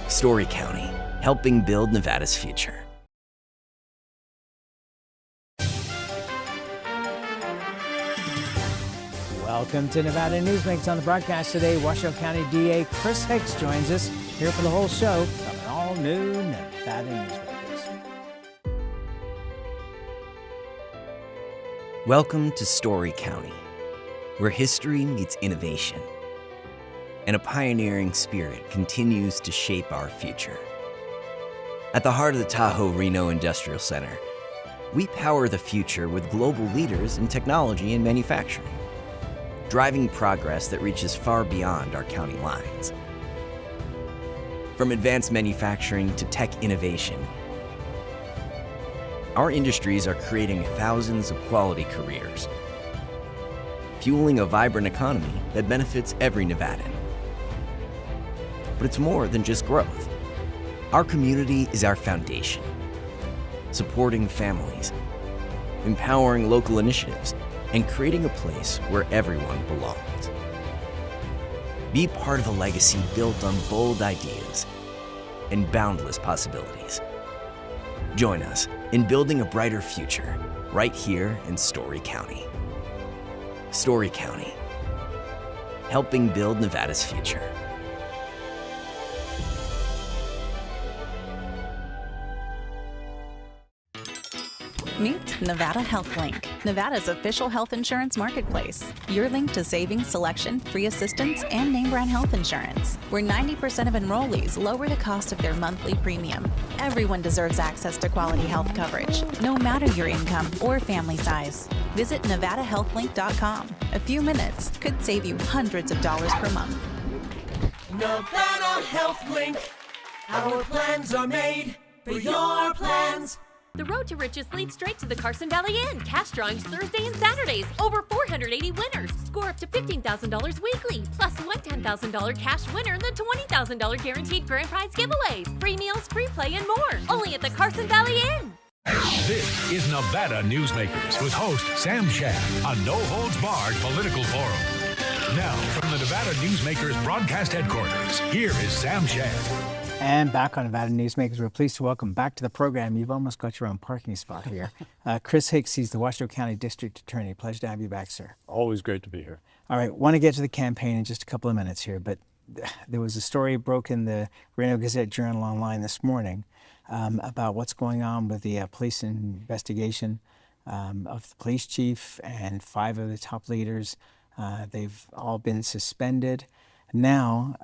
Story County, helping build Nevada's future. Welcome to Nevada Newsmakers. On the broadcast today, Washoe County DA Chris Hicks joins us here for the whole show of an all-new Nevada Newsmakers. Welcome to Story County, where history meets innovation, and a pioneering spirit continues to shape our future. At the heart of the Tahoe Reno Industrial Center, we power the future with global leaders in technology and manufacturing, driving progress that reaches far beyond our county lines. From advanced manufacturing to tech innovation, our industries are creating thousands of quality careers, fueling a vibrant economy that benefits every Nevadan. But it's more than just growth. Our community is our foundation, supporting families, empowering local initiatives, and creating a place where everyone belongs. Be part of a legacy built on bold ideas and boundless possibilities. Join us in building a brighter future right here in Story County. Story County, helping build Nevada's future. Meet Nevada Health Link, Nevada's official health insurance marketplace. Your link to savings, selection, free assistance, and name brand health insurance, where 90% of enrollees lower the cost of their monthly premium. Everyone deserves access to quality health coverage, no matter your income or family size. Visit NevadaHealthLink.com. A few minutes could save you hundreds of dollars per month. Nevada Health Link. Our plans are made for your plans. The Road to Riches leads straight to the Carson Valley Inn. Cash drawings Thursday and Saturdays. Over 480 winners. Score up to $15,000 weekly. Plus one $10,000 cash winner and the $20,000 guaranteed grand prize giveaways. Free meals, free play, and more. Only at the Carson Valley Inn. This is Nevada Newsmakers with host Sam Shad, a no-holds-barred political forum. Now, from the Nevada Newsmakers broadcast headquarters, here is Sam Shad. And back on Nevada Newsmakers, we're pleased to welcome back to the program. You've almost got your own parking spot here. Chris Hicks, he's the Washoe County District Attorney. Pleasure to have you back, sir. Always great to be here. All right, want to get to the campaign in just a couple of minutes here, but there was a story broke in the Reno Gazette-Journal online this morning about what's going on with the police investigation of the police chief and 5 of the top leaders. They've all been suspended. Now,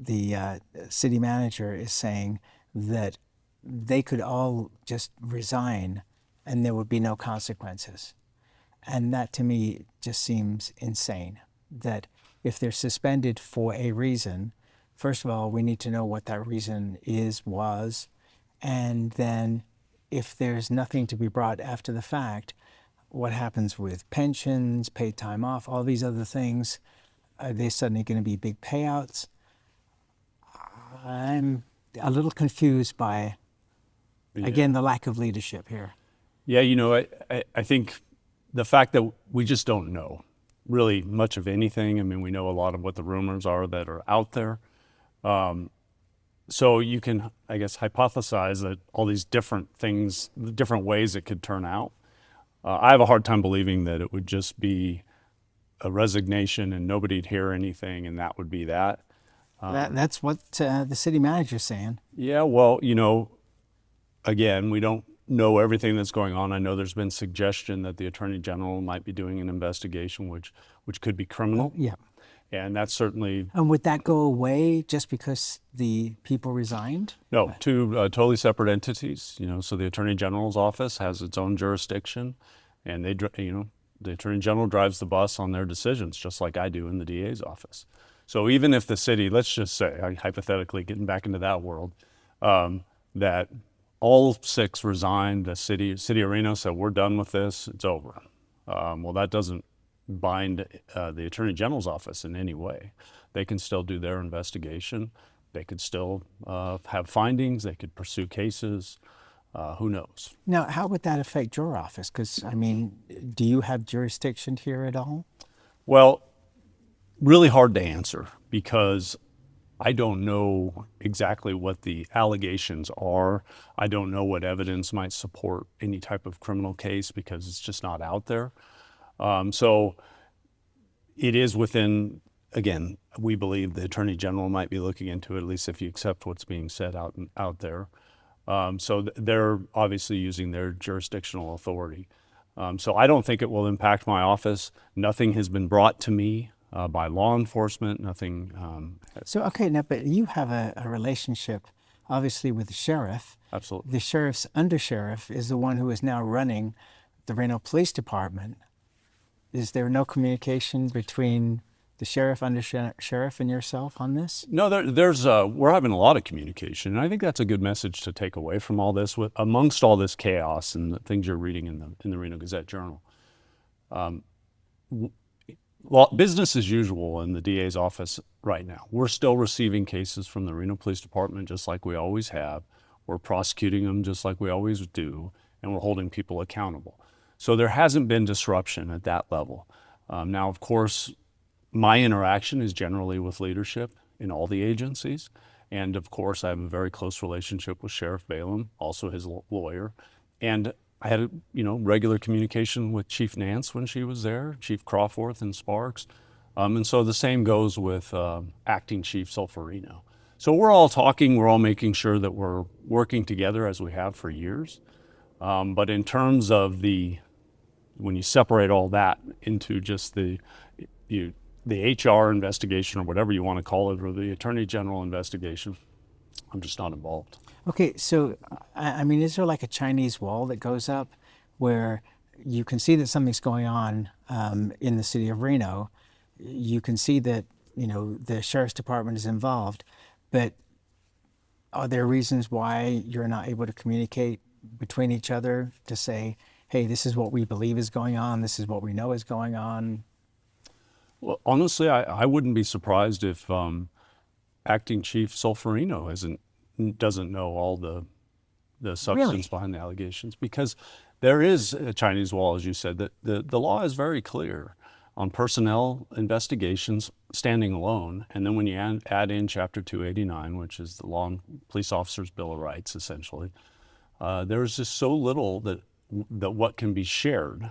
the city manager is saying that they could all just resign and there would be no consequences. And that to me just seems insane, that if they're suspended for a reason, first of all, we need to know what that reason was, and then if there's nothing to be brought after the fact, what happens with pensions, paid time off, all these other things? Are they suddenly going to be big payouts? I'm a little confused by, again, the lack of leadership here. Yeah, you know, I think the fact that we just don't know really much of anything. I mean, we know a lot of what the rumors are that are out there. So you can, I guess, hypothesize that all these different things, the different ways it could turn out. I have a hard time believing that it would just be a resignation and nobody'd hear anything and that would be that. That's what the city manager's saying. Yeah, well, you know, again, we don't know everything that's going on. I know there's been suggestion that the Attorney General might be doing an investigation which could be criminal. Oh, yeah. And that's certainly... And would that go away just because the people resigned? No, two totally separate entities. You know, so the Attorney General's office has its own jurisdiction, and they, you know, the Attorney General drives the bus on their decisions, just like I do in the DA's office. So even if the city, let's just say, hypothetically, getting back into that world, that all 6 resigned, the city of Reno said, we're done with this, it's over. Well, that doesn't bind the Attorney General's office in any way. They can still do their investigation. They could still have findings. They could pursue cases. Who knows? Now, how would that affect your office? Because, I mean, do you have jurisdiction here at all? Well, really hard to answer because I don't know exactly what the allegations are. I don't know what evidence might support any type of criminal case because it's just not out there. So it is within, again, we believe the Attorney General might be looking into it, at least if you accept what's being said out there. So they're obviously using their jurisdictional authority. So I don't think it will impact my office. Nothing has been brought to me by law enforcement, nothing. Okay, now, but you have a relationship, obviously, with the sheriff. Absolutely. The sheriff's undersheriff is the one who is now running the Reno Police Department. Is there no communication between the sheriff, undersheriff, and yourself on this? No, there's we're having a lot of communication, and I think that's a good message to take away from all this. Amongst all this chaos and the things you're reading in the Reno Gazette-Journal, business as usual in the DA's office right now. We're still receiving cases from the Reno Police Department just like we always have. We're prosecuting them just like we always do, and we're holding people accountable. So there hasn't been disruption at that level. Now, of course, my interaction is generally with leadership in all the agencies. And of course, I have a very close relationship with Sheriff Balaam, also his lawyer. And I had regular communication with Chief Nance when she was there, Chief Crawforth and Sparks. And so the same goes with Acting Chief Solferino. So we're all talking, we're all making sure that we're working together as we have for years. But in terms of when you separate all that into just the HR investigation or whatever you want to call it, or the Attorney General investigation, I'm just not involved. Okay, so, I mean, is there like a Chinese wall that goes up where you can see that something's going on in the city of Reno? You can see that, the sheriff's department is involved, but are there reasons why you're not able to communicate between each other to say, hey, this is what we believe is going on, this is what we know is going on? Well, honestly, I wouldn't be surprised if Acting Chief Solferino doesn't know all the substance behind the allegations, because there is a Chinese wall, as you said. That the law is very clear on personnel investigations standing alone, and then when you add in Chapter 289, which is the Law and Police Officers' Bill of Rights, essentially, there's just so little that what can be shared,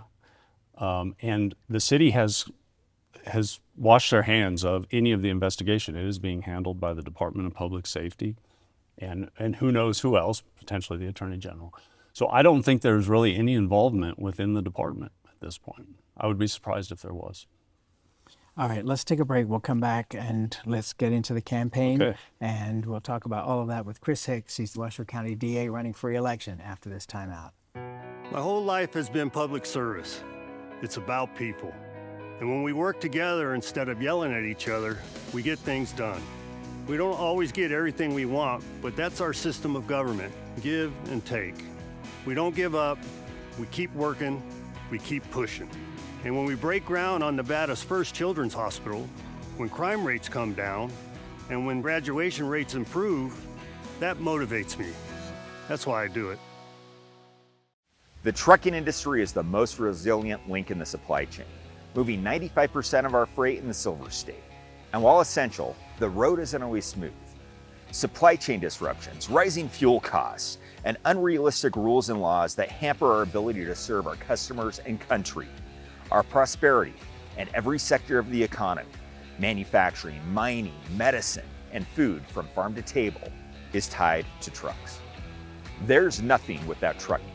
and the city has washed their hands of any of the investigation. It is being handled by the Department of Public Safety, and who knows who else, potentially the Attorney General. So I don't think there's really any involvement within the department at this point. I would be surprised if there was. All right, let's take a break. We'll come back and let's get into the campaign. Okay. And we'll talk about all of that with Chris Hicks. He's the Washoe County DA running for re-election after this timeout. My whole life has been public service. It's about people. And when we work together instead of yelling at each other, we get things done. We don't always get everything we want, but that's our system of government. Give and take. We don't give up. We keep working. We keep pushing. And when we break ground on Nevada's first children's hospital, when crime rates come down, and when graduation rates improve, that motivates me. That's why I do it. The trucking industry is the most resilient link in the supply chain, moving 95% of our freight in the Silver State. And while essential, the road isn't always smooth. Supply chain disruptions, rising fuel costs, and unrealistic rules and laws that hamper our ability to serve our customers and country. Our prosperity and every sector of the economy, manufacturing, mining, medicine, and food from farm to table, is tied to trucks. There's nothing without trucking.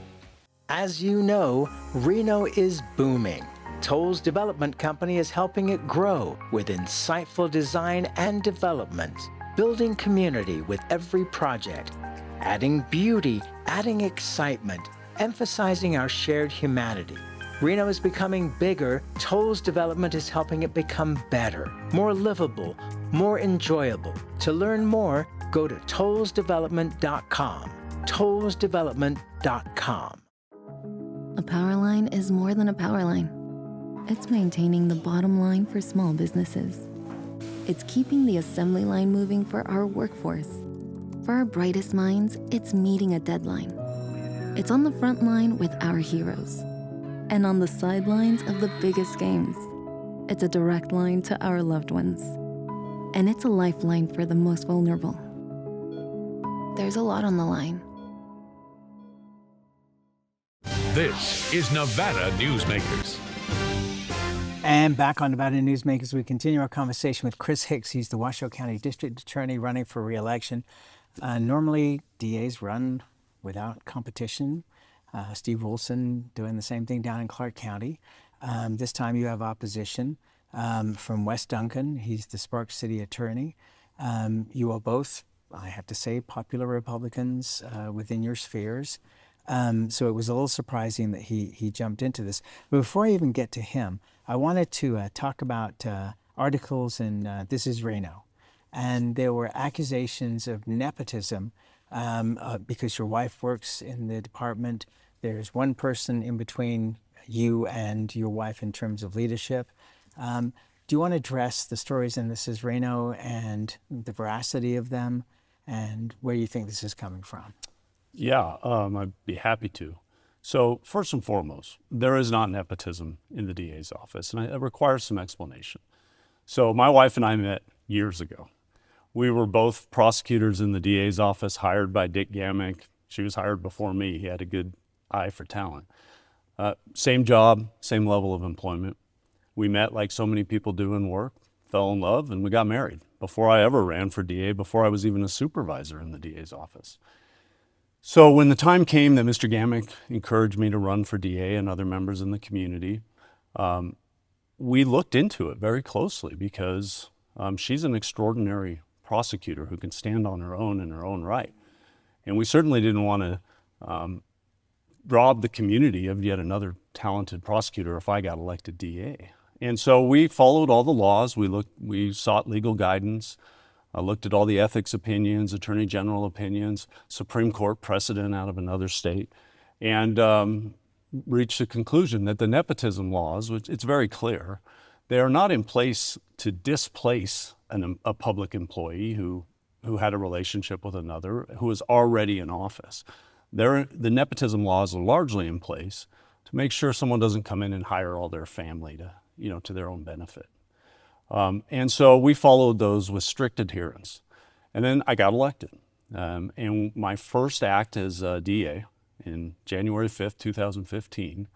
As you know, Reno is booming. Toll's development company is helping it grow with insightful design and development, building community with every project, adding beauty, adding excitement, emphasizing our shared humanity. Reno is becoming bigger. Toll's development is helping it become better, more livable, more enjoyable. To learn more, go to tollsdevelopment.com. tollsdevelopment.com. A power line is more than a power line. It's maintaining the bottom line for small businesses. It's keeping the assembly line moving for our workforce. For our brightest minds, it's meeting a deadline. It's on the front line with our heroes. And on the sidelines of the biggest games, it's a direct line to our loved ones. And it's a lifeline for the most vulnerable. There's a lot on the line. This is Nevada Newsmakers. And back on Nevada Newsmakers, we continue our conversation with Chris Hicks. He's the Washoe County District Attorney running for re-election. Normally, DAs run without competition. Steve Wilson doing the same thing down in Clark County. This time you have opposition from Wes Duncan. He's the Sparks City Attorney. You are both, I have to say, popular Republicans within your spheres. So it was a little surprising that he jumped into this. But before I even get to him, I wanted to talk about articles in This Is Reno. And there were accusations of nepotism because your wife works in the department. There's one person in between you and your wife in terms of leadership. Do you want to address the stories in This Is Reno and the veracity of them and where you think this is coming from? Yeah, I'd be happy to. So first and foremost, there is not nepotism in the DA's office, and it requires some explanation. So my wife and I met years ago. We were both prosecutors in the DA's office, hired by Dick Gamick. She was hired before me. He had a good eye for talent. Same job, same level of employment. We met like so many people do in work, fell in love, and we got married before I ever ran for DA, before I was even a supervisor in the DA's office. So when the time came that Mr. Gamick encouraged me to run for DA and other members in the community, we looked into it very closely because she's an extraordinary prosecutor who can stand on her own in her own right. And we certainly didn't want to rob the community of yet another talented prosecutor if I got elected DA. And so we followed all the laws. We sought legal guidance. I looked at all the ethics opinions, attorney general opinions, Supreme Court precedent out of another state, and reached a conclusion that the nepotism laws, which it's very clear, they are not in place to displace a public employee who had a relationship with another who is already in office. The nepotism laws are largely in place to make sure someone doesn't come in and hire all their family to their own benefit. And so we followed those with strict adherence. And then I got elected. And my first act as DA in January 5th, 2015,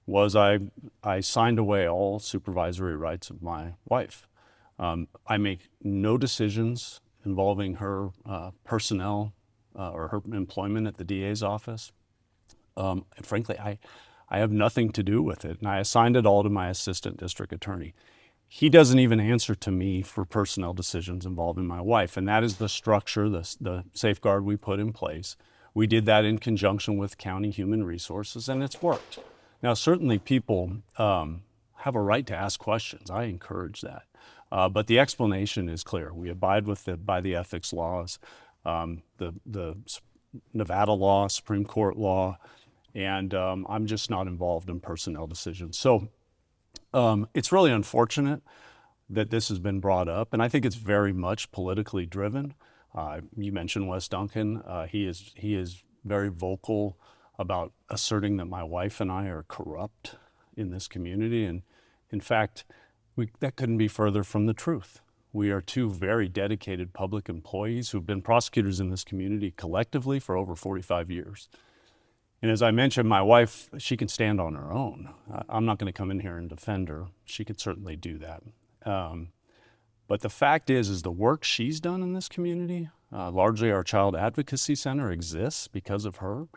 was I signed away all supervisory rights of my wife. I make no decisions involving her personnel or her employment at the DA's office. And frankly, I have nothing to do with it. And I assigned it all to my assistant district attorney. He doesn't even answer to me for personnel decisions involving my wife. And that is the structure, the safeguard we put in place. We did that in conjunction with county human resources, and it's worked. Now, certainly people have a right to ask questions. I encourage that. But the explanation is clear. We abide by the ethics laws, the Nevada law, Supreme Court law, and I'm just not involved in personnel decisions. So it's really unfortunate that this has been brought up, and I think it's very much politically driven. You mentioned Wes Duncan. He is very vocal about asserting that my wife and I are corrupt in this community, and in fact, that couldn't be further from the truth. We are two very dedicated public employees who've been prosecutors in this community collectively for over 45 years. And as I mentioned, my wife, she can stand on her own. I'm not going to come in here and defend her. She could certainly do that. But the fact is the work she's done in this community, largely our Child Advocacy Center exists because of her.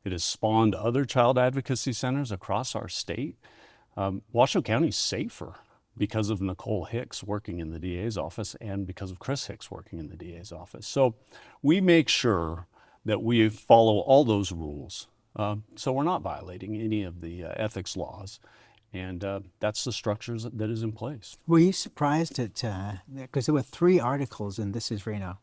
It has spawned other child advocacy centers across our state. Washoe County's safer because of Nicole Hicks working in the DA's office and because of Chris Hicks working in the DA's office. So we make sure that we follow all those rules. So we're not violating any of the ethics laws. And that's the structures that is in place. Were you surprised at, because there were 3 articles in This Is Reno?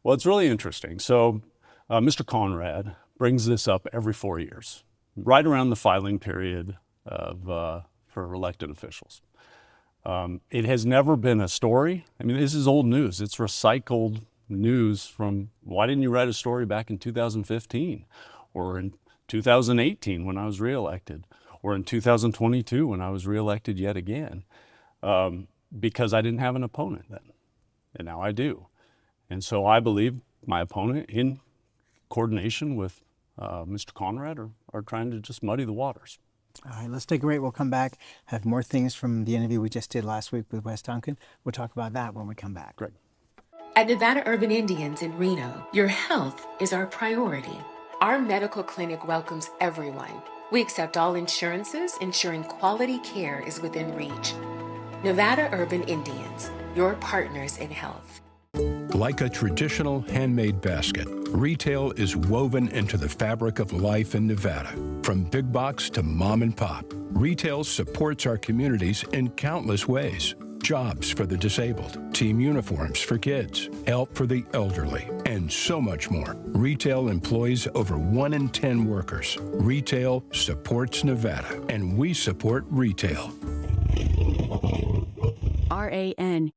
Well, it's really interesting. So Mr. Conrad brings this up every 4 years, right around the filing period for elected officials. It has never been a story. I mean, this is old news. It's recycled news from, why didn't you write a story back in 2015 or in 2018 when I was reelected, or in 2022 when I was reelected yet again, because I didn't have an opponent then. and now I do. And so I believe my opponent, in coordination with Mr. Conrad, are trying to just muddy the waters. All right, let's take a break. We'll come back, have more things from the interview we just did last week with Wes Duncan. We'll talk about that when we come back. Great. At Nevada Urban Indians in Reno, your health is our priority. Our medical clinic welcomes everyone. We accept all insurances, ensuring quality care is within reach. Nevada Urban Indians, your partners in health. Like a traditional handmade basket, retail is woven into the fabric of life in Nevada. From big box to mom and pop, retail supports our communities in countless ways. Jobs for the disabled, team uniforms for kids, help for the elderly, and so much more. Retail employs over 1 in 10 workers. Retail supports Nevada, and we support retail. RANNV.org.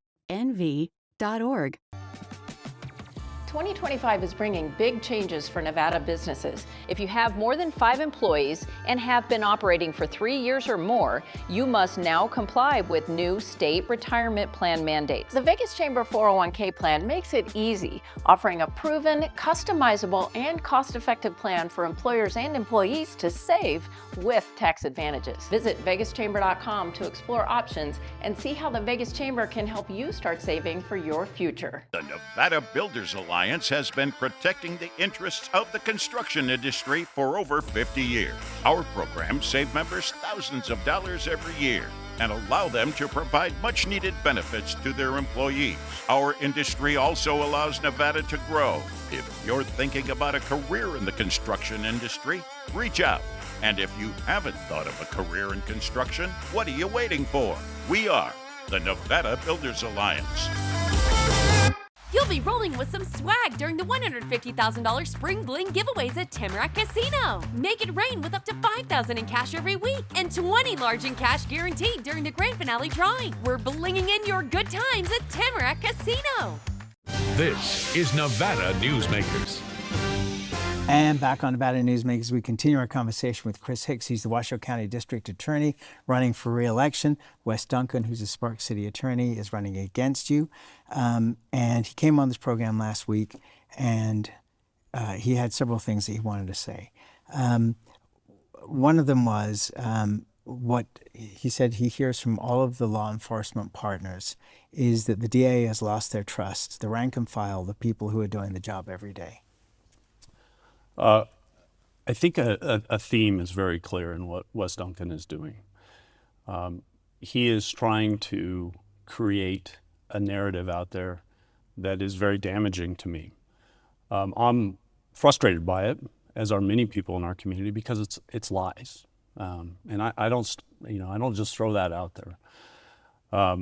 2025 is bringing big changes for Nevada businesses. If you have more than 5 employees and have been operating for 3 years or more, you must now comply with new state retirement plan mandates. The Vegas Chamber 401k plan makes it easy, offering a proven, customizable, and cost-effective plan for employers and employees to save with tax advantages. Visit vegaschamber.com to explore options and see how the Vegas Chamber can help you start saving for your future. The Nevada Builders Alliance has been protecting the interests of the construction industry for over 50 years. Our programs save members thousands of dollars every year and allow them to provide much-needed benefits to their employees. Our industry also allows Nevada to grow. If you're thinking about a career in the construction industry, reach out. And if you haven't thought of a career in construction, what are you waiting for? We are the Nevada Builders Alliance. You'll be rolling with some swag during the $150,000 Spring Bling giveaways at Tamarack Casino. Make it rain with up to $5,000 in cash every week and 20 large in cash guaranteed during the grand finale drawing. We're blinging in your good times at Tamarack Casino. This is Nevada Newsmakers. And back on Nevada Newsmakers, we continue our conversation with Chris Hicks. He's the Washoe County District Attorney running for re-election. Wes Duncan, who's a Sparks City Attorney, is running against you. And he came on this program last week, and he had several things that he wanted to say. One of them was what he said he hears from all of the law enforcement partners is that the DA has lost their trust, the rank and file, the people who are doing the job every day. I think a theme is very clear in what Wes Duncan is doing. He is trying to create a narrative out there that is very damaging to me. I'm frustrated by it, as are many people in our community, because it's lies, and I don't just throw that out there.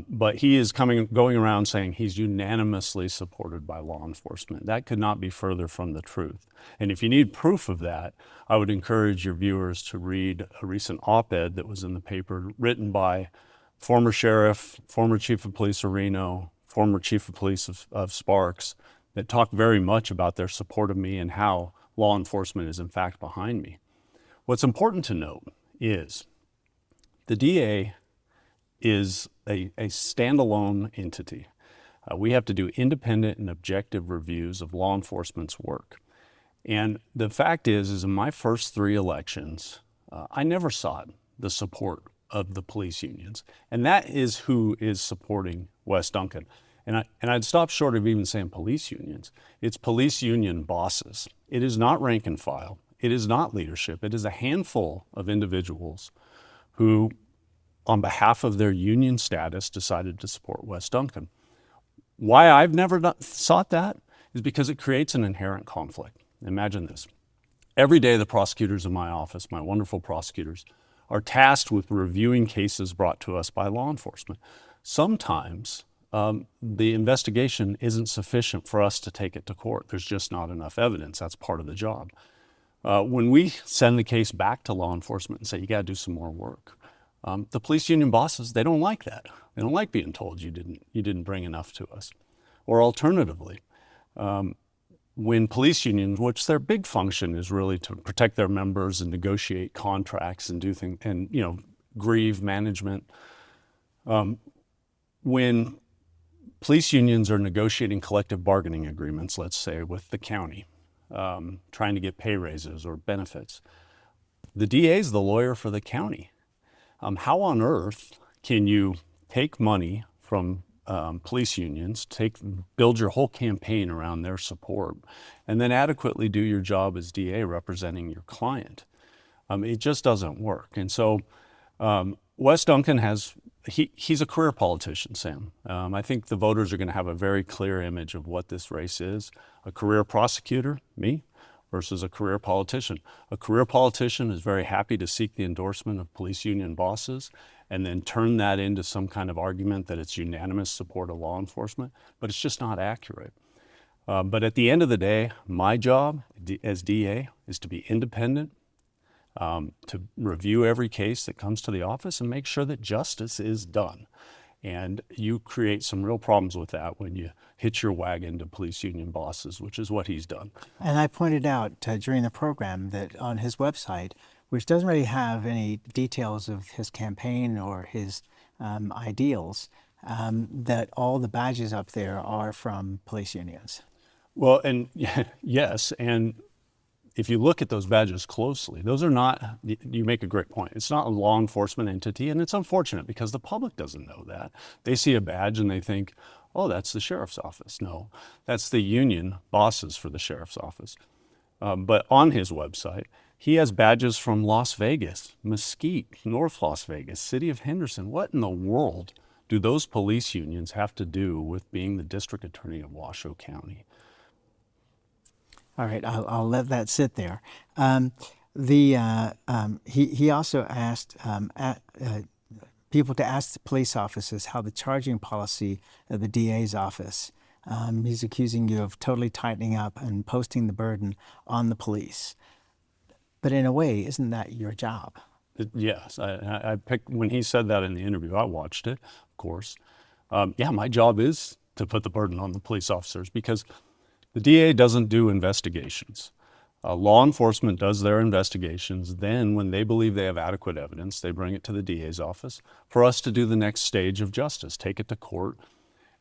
But he is going around saying he's unanimously supported by law enforcement. That could not be further from the truth. And if you need proof of that, I would encourage your viewers to read a recent op-ed that was in the paper written by former sheriff, former chief of police of Reno, former chief of police of Sparks, that talked very much about their support of me and how law enforcement is in fact behind me. What's important to note is the DA is a standalone entity. We have to do independent and objective reviews of law enforcement's work. And the fact is in my first 3 elections, I never sought the support of the police unions. And that is who is supporting Wes Duncan. And I'd stop short of even saying police unions. It's police union bosses. It is not rank and file. It is not leadership. It is a handful of individuals who, on behalf of their union status, decided to support Wes Duncan. Why I've never sought that is because it creates an inherent conflict. Imagine this. Every day the prosecutors in my office, my wonderful prosecutors, are tasked with reviewing cases brought to us by law enforcement. Sometimes the investigation isn't sufficient for us to take it to court. There's just not enough evidence. That's part of the job. When we send the case back to law enforcement and say, you got to do some more work, the police union bosses, they don't like that. They don't like being told you didn't bring enough to us. Or alternatively, when police unions, which their big function is really to protect their members and negotiate contracts and do things, and grieve management, when police unions are negotiating collective bargaining agreements, let's say, with the county, trying to get pay raises or benefits. The DA is the lawyer for the county. How on earth can you take money from police unions, build your whole campaign around their support, and then adequately do your job as DA representing your client? It just doesn't work. And so Wes Duncan he's a career politician, Sam. I think the voters are going to have a very clear image of what this race is. A career prosecutor, me, versus a career politician. A career politician is very happy to seek the endorsement of police union bosses and then turn that into some kind of argument that it's unanimous support of law enforcement, but it's just not accurate. But at the end of the day, my job as DA is to be independent, to review every case that comes to the office and make sure that justice is done. And you create some real problems with that when you hitch your wagon to police union bosses, which is what he's done. And I pointed out during the program that on his website, which doesn't really have any details of his campaign or his ideals, that all the badges up there are from police unions. Well, and yes, and if you look at those badges closely, those are not, you make a great point, it's not a law enforcement entity, and it's unfortunate because the public doesn't know that. They see a badge and they think, oh, that's the sheriff's office. No, that's the union bosses for the sheriff's office. But on his website, he has badges from Las Vegas, Mesquite, North Las Vegas, City of Henderson. What in the world do those police unions have to do with being the district attorney of Washoe County? All right, I'll let that sit there. He also asked people to ask the police officers how the charging policy of the DA's office. He's accusing you of totally tightening up and posting the burden on the police. But in a way, isn't that your job? Yes, I picked, when he said that in the interview, I watched it, of course. Yeah, my job is to put the burden on the police officers because the DA doesn't do investigations. Law enforcement does their investigations. Then when they believe they have adequate evidence, they bring it to the DA's office for us to do the next stage of justice, take it to court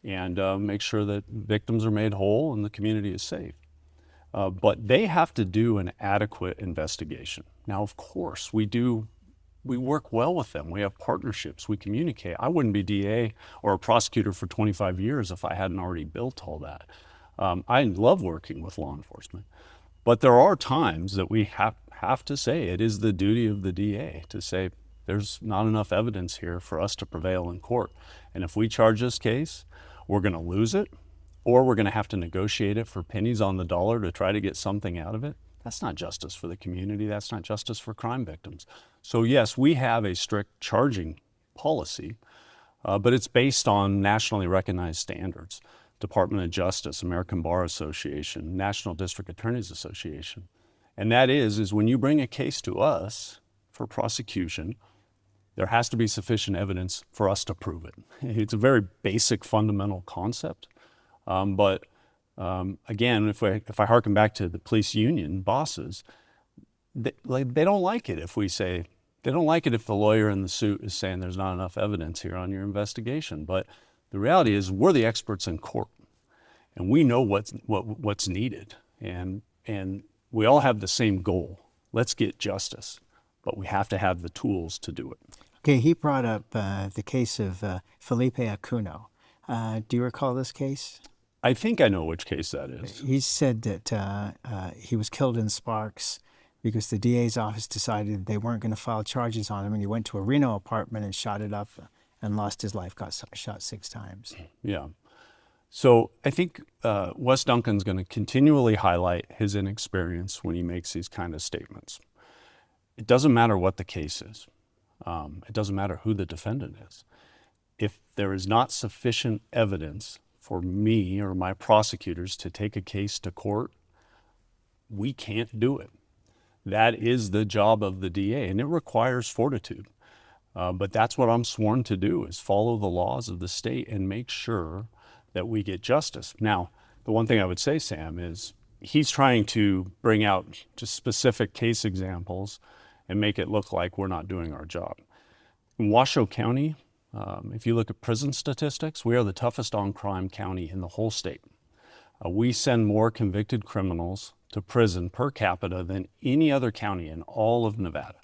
and make sure that victims are made whole and the community is safe. But they have to do an adequate investigation. Now, of course, we work well with them. We have partnerships. We communicate. I wouldn't be DA or a prosecutor for 25 years if I hadn't already built all that. I love working with law enforcement. But there are times that we have to say it is the duty of the DA to say there's not enough evidence here for us to prevail in court. And if we charge this case, we're going to lose it, or we're going to have to negotiate it for pennies on the dollar to try to get something out of it. That's not justice for the community. That's not justice for crime victims. So yes, we have a strict charging policy, but it's based on nationally recognized standards. Department of Justice, American Bar Association, National District Attorneys Association. And that is when you bring a case to us for prosecution, there has to be sufficient evidence for us to prove it. It's a very basic fundamental concept. But again, if I harken back to the police union bosses, they don't like it if we say, they don't like it if the lawyer in the suit is saying there's not enough evidence here on your investigation. But the reality is we're the experts in court and we know what's needed and we all have the same goal. Let's get justice, but we have to have the tools to do it. Okay, he brought up the case of Felipe Acuno. Do you recall this case? I think I know which case that is. He said that he was killed in sparks because the DA's office decided they weren't going to file charges on him, and he went to a Reno apartment and shot it up and lost his life, got shot 6 times. Yeah. So I think Wes Duncan's going to continually highlight his inexperience when he makes these kind of statements. It doesn't matter what the case is. It doesn't matter who the defendant is. If there is not sufficient evidence for me or my prosecutors to take a case to court, we can't do it. That is the job of the DA, and it requires fortitude. But that's what I'm sworn to do, is follow the laws of the state and make sure that we get justice. Now, the one thing I would say, Sam, is he's trying to bring out just specific case examples and make it look like we're not doing our job. In Washoe County, If you look at prison statistics, we are the toughest on crime county in the whole state. We send more convicted criminals to prison per capita than any other county in all of Nevada.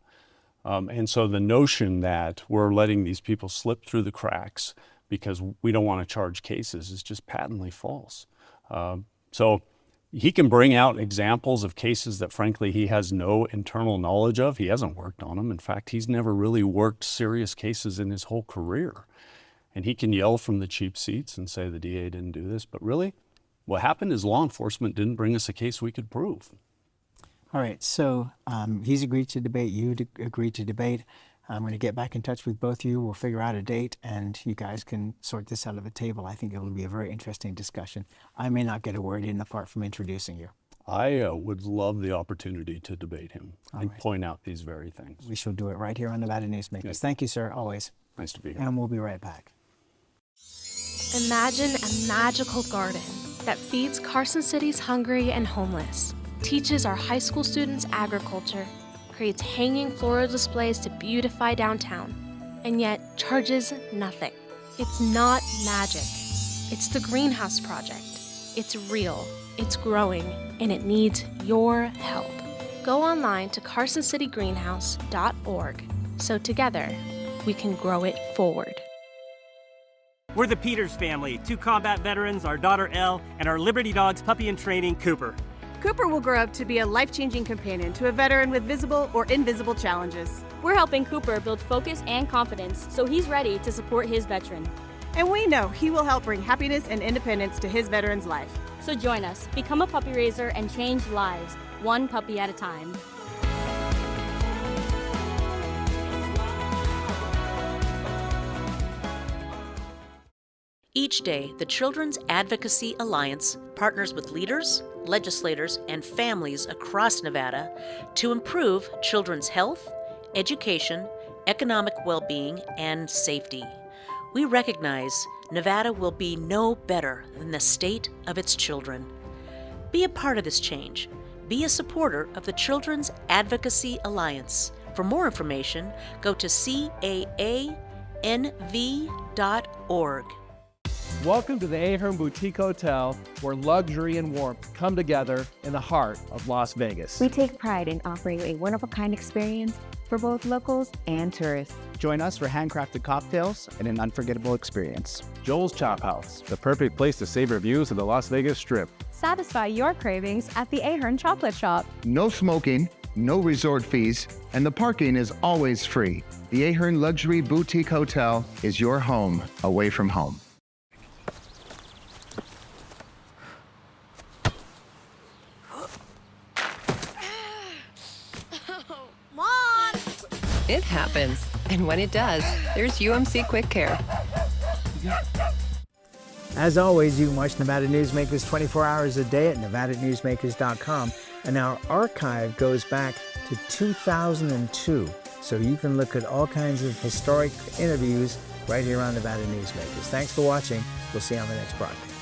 And so the notion that we're letting these people slip through the cracks because we don't want to charge cases is just patently false. So he can bring out examples of cases that frankly he has no internal knowledge of. He hasn't worked on them. In fact, he's never really worked serious cases in his whole career. And he can yell from the cheap seats and say the DA didn't do this, but really what happened is law enforcement didn't bring us a case we could prove. All right, so he's agreed to debate, you agreed to debate. I'm going to get back in touch with both of you. We'll figure out a date, and you guys can sort this out of the table. I think it will be a very interesting discussion. I may not get a word in apart from introducing you. I would love the opportunity to debate him and point out these very things. We shall do it right here on Nevada Newsmakers. Yes. Thank you, sir, always. Nice to be here. And we'll be right back. Imagine a magical garden that feeds Carson City's hungry and homeless, teaches our high school students agriculture, creates hanging floral displays to beautify downtown, and yet charges nothing. It's not magic. It's the Greenhouse Project. It's real, it's growing, and it needs your help. Go online to carsоncitygreenhouse.org so together we can grow it forward. We're the Peters family, 2 combat veterans, our daughter Elle, and our Liberty Dogs puppy in training, Cooper. Cooper will grow up to be a life-changing companion to a veteran with visible or invisible challenges. We're helping Cooper build focus and confidence so he's ready to support his veteran. And we know he will help bring happiness and independence to his veteran's life. So join us, become a puppy raiser, and change lives, one puppy at a time. Each day, the Children's Advocacy Alliance partners with leaders, legislators, and families across Nevada to improve children's health, education, economic well-being, and safety. We recognize Nevada will be no better than the state of its children. Be a part of this change. Be a supporter of the Children's Advocacy Alliance. For more information, go to caanv.org. Welcome to the Ahern Boutique Hotel, where luxury and warmth come together in the heart of Las Vegas. We take pride in offering a one-of-a-kind experience for both locals and tourists. Join us for handcrafted cocktails and an unforgettable experience. Joel's Chop House, the perfect place to savor views of the Las Vegas Strip. Satisfy your cravings at the Ahern Chocolate Shop. No smoking, no resort fees, and the parking is always free. The Ahern Luxury Boutique Hotel is your home away from home. It happens, and when it does, there's UMC Quick Care. As always, you can watch Nevada Newsmakers 24 hours a day at nevadanewsmakers.com, and our archive goes back to 2002, so you can look at all kinds of historic interviews right here on Nevada Newsmakers. Thanks for watching. We'll see you on the next broadcast.